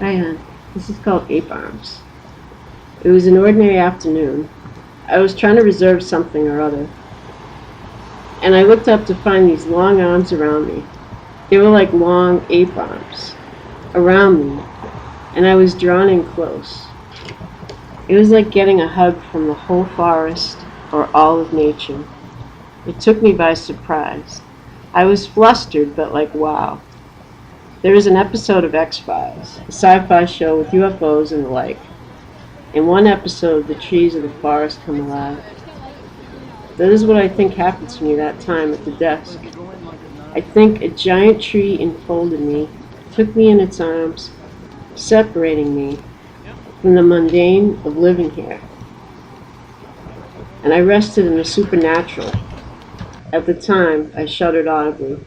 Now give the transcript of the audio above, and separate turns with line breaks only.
Hi, hon. This is called Ape Arms. It was an ordinary afternoon. I was trying to reserve something or other, and I looked up to find these long arms around me. They were like long ape arms around me, and I was drawn in close. It was like getting a hug from the whole forest or all of nature. It took me by surprise. I was flustered, but like, wow. There is an episode of X-Files, a sci-fi show with UFOs and the like. In one episode, the trees of the forest come alive. That is what I think happened to me that time at the desk. I think a giant tree enfolded me, took me in its arms, separating me from the mundane of living here. And I rested in the supernatural. At the time, I shuddered audibly.